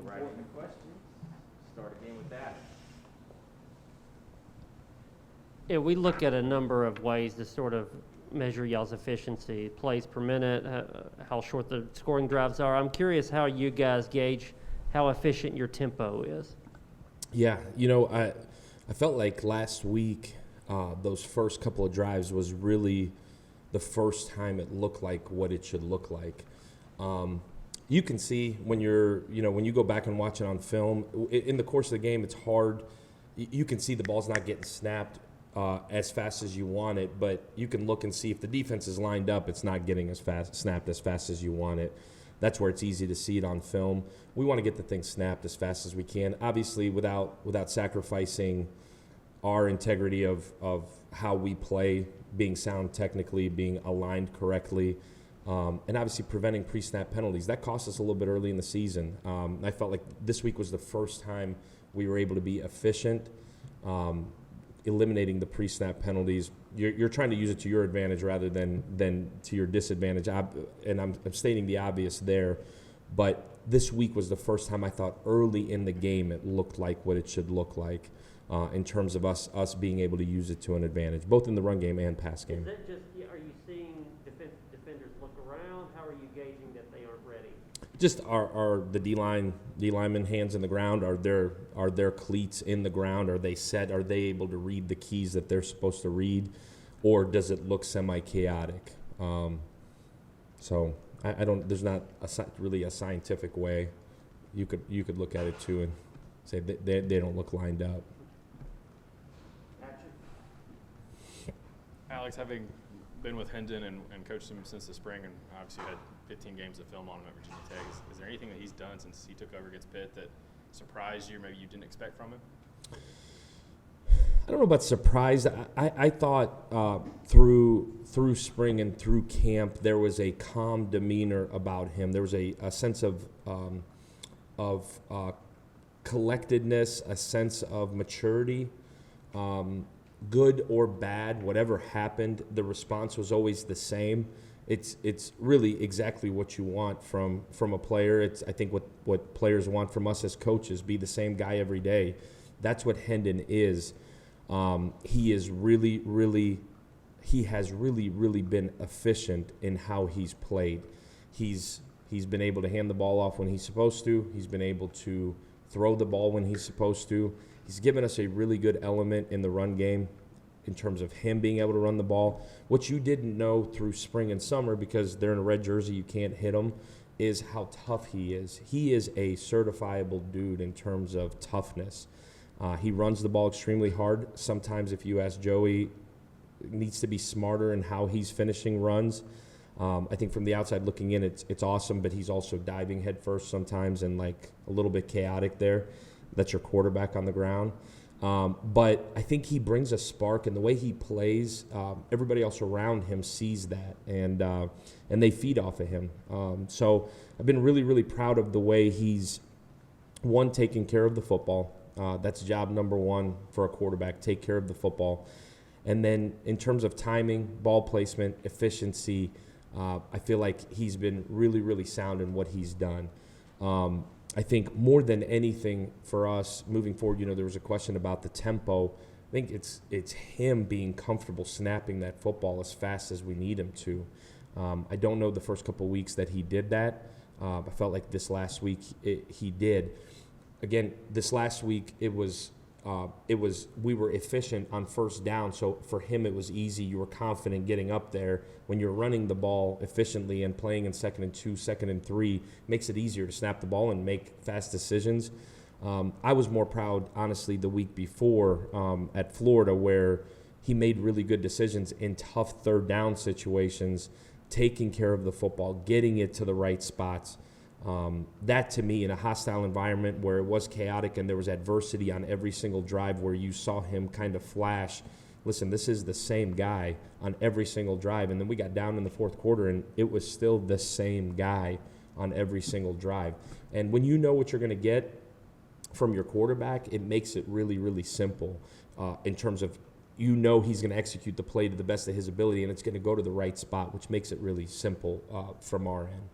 right into questions. Start again with that. Yeah, we look at a number of ways to sort of measure y'all's efficiency, plays per minute, how short the scoring drives are. I'm curious how you guys gauge how efficient your tempo is. Yeah, I felt like last week those first couple of drives was really the first time it looked like what it should look like. You can see when when you go back and watch it on film, in the course of the game, it's hard. You can see the ball's not getting snapped as fast as you want it, but you can look and see if the defense is lined up, it's not getting snapped as fast as you want it. That's where it's easy to see it on film. We want to get the thing snapped as fast as we can, obviously without sacrificing our integrity of how we play, being sound technically, being aligned correctly, and obviously preventing pre-snap penalties. That cost us a little bit early in the season. I felt like this week was the first time we were able to be efficient, eliminating the pre-snap penalties. You're trying to use it to your advantage rather than to your disadvantage. And I'm stating the obvious there, but this week was the first time I thought early in the game it looked like what it should look like in terms of us being able to use it to an advantage, both in the run game and pass game. Is that just, are you seeing defenders look around? How are you gauging that they aren't ready? Just are the D-linemen hands in the ground? Are their cleats in the ground? Are they set? Are they able to read the keys that they're supposed to read? Or does it look semi-chaotic? So I don't. There's not really a scientific way. You could look at it too and say they don't look lined up. Alex, having been with Hendon and coached him since the spring, and obviously had 15 games of film on him at Virginia Tech, is there anything that he's done since he took over against Pitt that surprised you, maybe you didn't expect from him? I don't know about surprised. I thought through spring and through camp there was a calm demeanor about him. There was a sense of collectedness, a sense of maturity. Good or bad, whatever happened, the response was always the same. It's really exactly what you want from a player. It's I think what players want from us as coaches, be the same guy every day. That's what Hendon is. He has really been efficient in how he's played. He's been able to hand the ball off when he's supposed to. He's been able to throw the ball when he's supposed to. He's given us a really good element in the run game in terms of him being able to run the ball. What you didn't know through spring and summer, because they're in a red jersey, you can't hit them, is how tough he is. He is a certifiable dude in terms of toughness. He runs the ball extremely hard. Sometimes if you ask Joey, needs to be smarter in how he's finishing runs. I think from the outside looking in, it's awesome, but he's also diving head first sometimes and like a little bit chaotic there. That's your quarterback on the ground. But I think he brings a spark, and the way he plays, everybody else around him sees that, and they feed off of him. So I've been really proud of the way he's, one, taking care of the football. That's job number one for a quarterback, take care of the football. And then in terms of timing, ball placement, efficiency, I feel like he's been really sound in what he's done. I think more than anything for us moving forward, there was a question about the tempo. I think it's him being comfortable snapping that football as fast as we need him to. I don't know the first couple weeks that he did that. I felt like this last week he did. Again, this last week we were efficient on first down, so for him it was easy. You were confident getting up there. When you're running the ball efficiently and playing in 2nd and 2, 2nd and 3, makes it easier to snap the ball and make fast decisions. I was more proud, honestly, the week before at Florida, where he made really good decisions in tough third down situations, taking care of the football, getting it to the right spots. That, to me, in a hostile environment where it was chaotic and there was adversity on every single drive where you saw him kind of flash, listen, this is the same guy on every single drive. And then we got down in the fourth quarter, and it was still the same guy on every single drive. And when you know what you're going to get from your quarterback, it makes it really simple in terms of he's going to execute the play to the best of his ability, and it's going to go to the right spot, which makes it really simple from our end.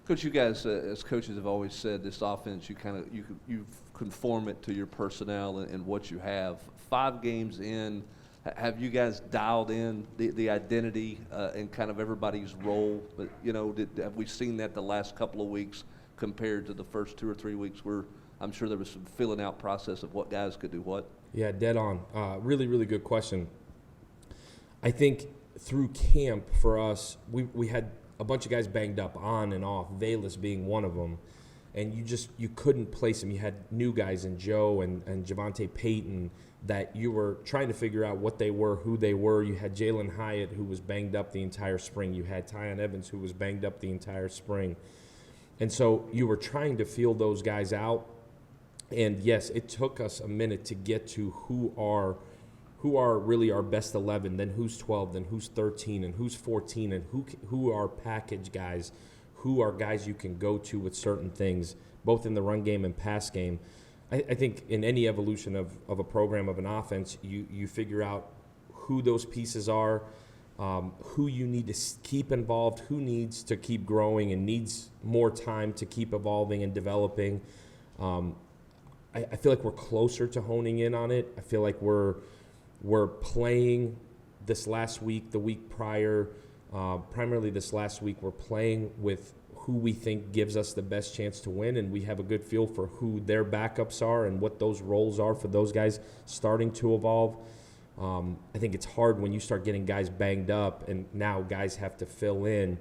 Coach, you guys, as coaches, have always said this offense. You conform it to your personnel and what you have. 5 games in, have you guys dialed in the identity and kind of everybody's role? But have we seen that the last couple of weeks compared to the first 2 or 3 weeks where I'm sure there was some filling out process of what guys could do what? Yeah, dead on. Really, really good question. I think through camp for us, we had a bunch of guys banged up on and off, Valus being one of them, and you couldn't place them. You had new guys in Joe and Javante Payton that you were trying to figure out what they were, who they were. You had Jalen Hyatt, who was banged up the entire spring. You had Tyon Evans, who was banged up the entire spring. And so you were trying to feel those guys out. And yes, it took us a minute to get to who are really our best 11, then who's 12, then who's 13, and who's 14, and who are package guys, who are guys you can go to with certain things, both in the run game and pass game. I think in any evolution of a program, of an offense, you figure out who those pieces are, who you need to keep involved, who needs to keep growing and needs more time to keep evolving and developing. I feel like we're closer to honing in on it. I feel like we're playing this last week, the week prior, primarily this last week, we're playing with who we think gives us the best chance to win, and we have a good feel for who their backups are and what those roles are for those guys starting to evolve. I think it's hard when you start getting guys banged up and now guys have to fill in.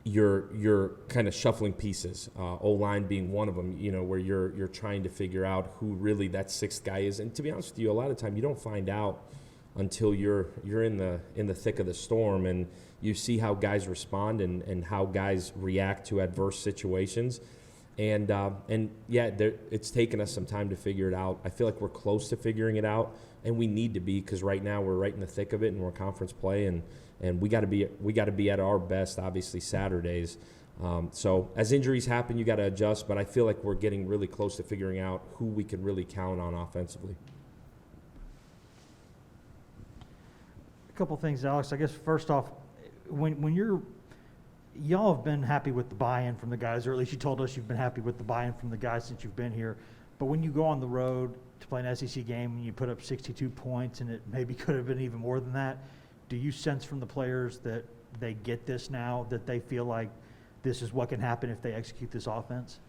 You're kind of shuffling pieces, O-line being one of them, where you're trying to figure out who really that 6th guy is. And to be honest with you, a lot of time you don't find out until you're in the thick of the storm and you see how guys respond and how guys react to adverse situations. And yeah, it's taken us some time to figure it out. I feel like we're close to figuring it out, and we need to be, because right now we're right in the thick of it and we're conference play, and we got to be at our best, obviously Saturdays. So as injuries happen, you got to adjust. But I feel like we're getting really close to figuring out who we can really count on offensively. A couple things, Alex. I guess first off, when y'all have been happy with the buy-in from the guys, or at least you told us you've been happy with the buy-in from the guys since you've been here. But when you go on the road to play an SEC game and you put up 62 points, and it maybe could have been even more than that, do you sense from the players that they get this now, that they feel like this is what can happen if they execute this offense?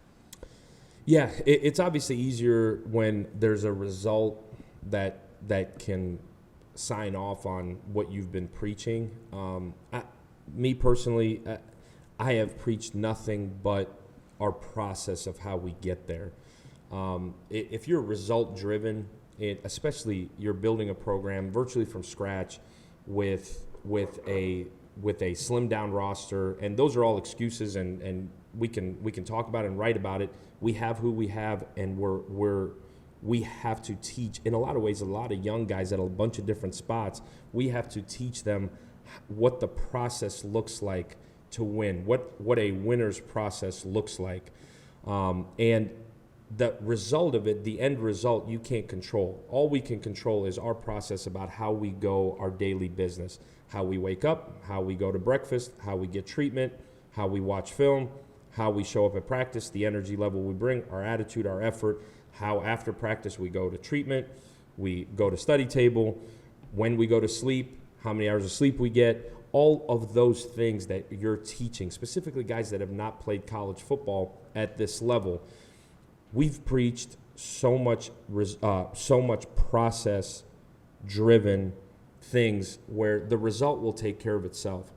Yeah, it's obviously easier when there's a result that can sign off on what you've been preaching. Me personally, I have preached nothing but our process of how we get there. If you're result-driven, especially you're building a program virtually from scratch with a slimmed down roster, and those are all excuses, and we can talk about it and write about it. We have who we have, and we have to teach, in a lot of ways, a lot of young guys at a bunch of different spots. We have to teach them what the process looks like to win, what a winner's process looks like. And the result of it, the end result, you can't control. All we can control is our process about how we go our daily business, how we wake up, how we go to breakfast, how we get treatment, how we watch film, how we show up at practice, the energy level we bring, our attitude, our effort, how after practice we go to treatment, we go to study table, when we go to sleep, how many hours of sleep we get, all of those things that you're teaching, specifically guys that have not played college football at this level. We've preached so much process-driven things where the result will take care of itself.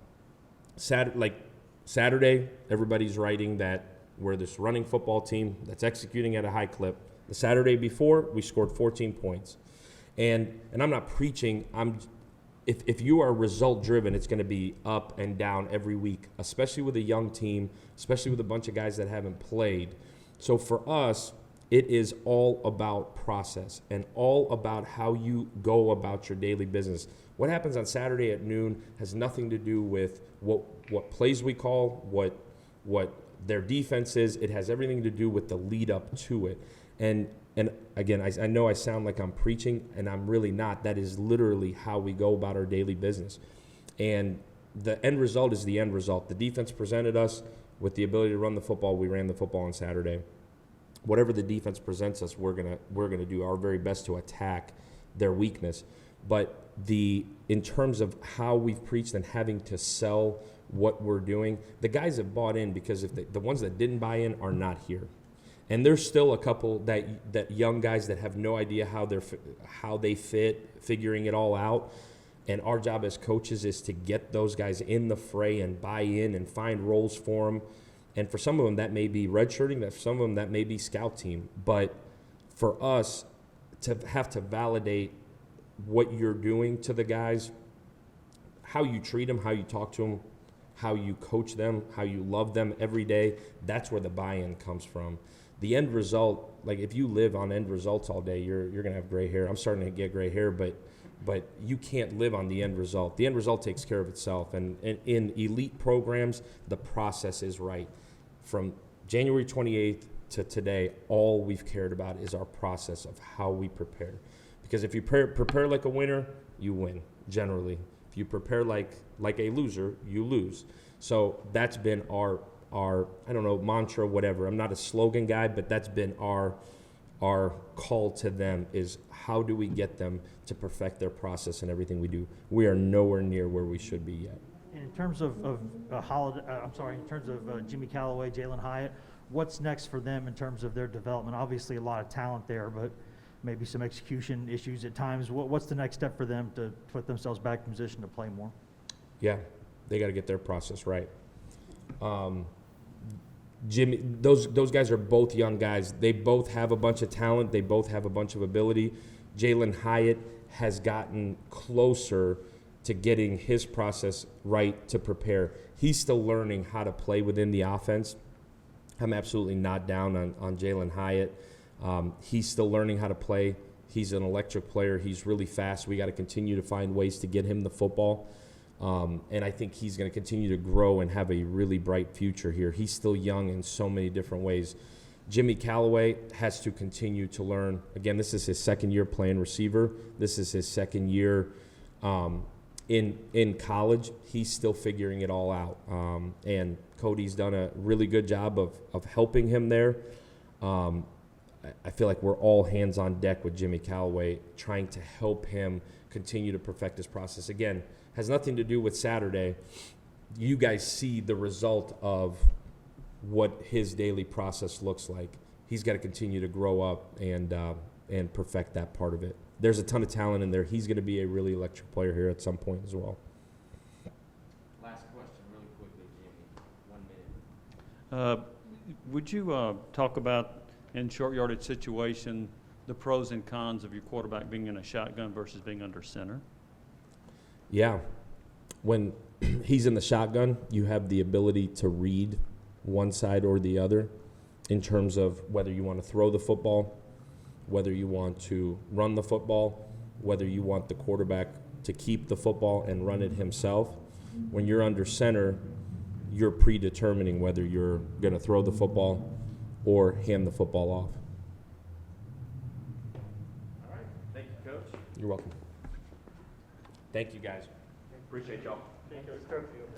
Saturday, everybody's writing that we're this running football team that's executing at a high clip. The Saturday before, we scored 14 points. And I'm not preaching. If you are result-driven, it's going to be up and down every week, especially with a young team, especially with a bunch of guys that haven't played. So for us, it is all about process and all about how you go about your daily business. What happens on Saturday at noon has nothing to do with what plays we call, what their defense is. It has everything to do with the lead up to it. And again, I know I sound like I'm preaching, and I'm really not. That is literally how we go about our daily business. And the end result is the end result. The defense presented us with the ability to run the football. We ran the football on Saturday. Whatever the defense presents us, we're gonna do our very best to attack their weakness. But in terms of how we've preached and having to sell what we're doing, the guys have bought in, because if the ones that didn't buy in are not here. And there's still a couple that young guys that have no idea how they fit, figuring it all out. And our job as coaches is to get those guys in the fray and buy in and find roles for them. And for some of them, that may be redshirting. For some of them, that may be scout team. But for us to have to validate what you're doing to the guys, how you treat them, how you talk to them, how you coach them, how you love them every day, that's where the buy-in comes from. The end result, like if you live on end results all day, you're going to have gray hair. I'm starting to get gray hair, but you can't live on the end result. The end result takes care of itself. And in elite programs, the process is right. From January 28th to today, all we've cared about is our process of how we prepare. Because if you prepare like a winner, you win, generally. If you prepare like a loser, you lose. So that's been our I don't know, mantra, whatever. I'm not a slogan guy, but that's been our call to them, is how do we get them to perfect their process and everything we do. We are nowhere near where we should be yet. And in terms of in terms of Jimmy Callaway, Jalen Hyatt, what's next for them in terms of their development? Obviously, a lot of talent there, but maybe some execution issues at times. What's the next step for them to put themselves back in position to play more? Yeah, they got to get their process right. Jimmy, those guys are both young guys. They both have a bunch of talent. They both have a bunch of ability. Jalen Hyatt has gotten closer to getting his process right to prepare. He's still learning how to play within the offense. I'm absolutely not down on Jalen Hyatt. He's still learning how to play. He's an electric player. He's really fast. We got to continue to find ways to get him the football. And I think he's going to continue to grow and have a really bright future here. He's still young in so many different ways. Jimmy Callaway has to continue to learn. Again, this is his second year playing receiver. This is his second year in college. He's still figuring it all out. And Cody's done a really good job of helping him there. I feel like we're all hands on deck with Jimmy Callaway, trying to help him continue to perfect his process. Again, has nothing to do with Saturday. You guys see the result of what his daily process looks like. He's got to continue to grow up and perfect that part of it. There's a ton of talent in there. He's going to be a really electric player here at some point as well. Last question, really quickly, Jimmy. 1 minute. Would you talk about, in short yardage situation, the pros and cons of your quarterback being in a shotgun versus being under center? Yeah. When he's in the shotgun, you have the ability to read one side or the other in terms of whether you want to throw the football, whether you want to run the football, whether you want the quarterback to keep the football and run it himself. When you're under center, you're predetermining whether you're going to throw the football or hand the football off. All right, thank you, Coach. You're welcome. Thank you, guys. Appreciate y'all. Thank you, Coach. You're welcome.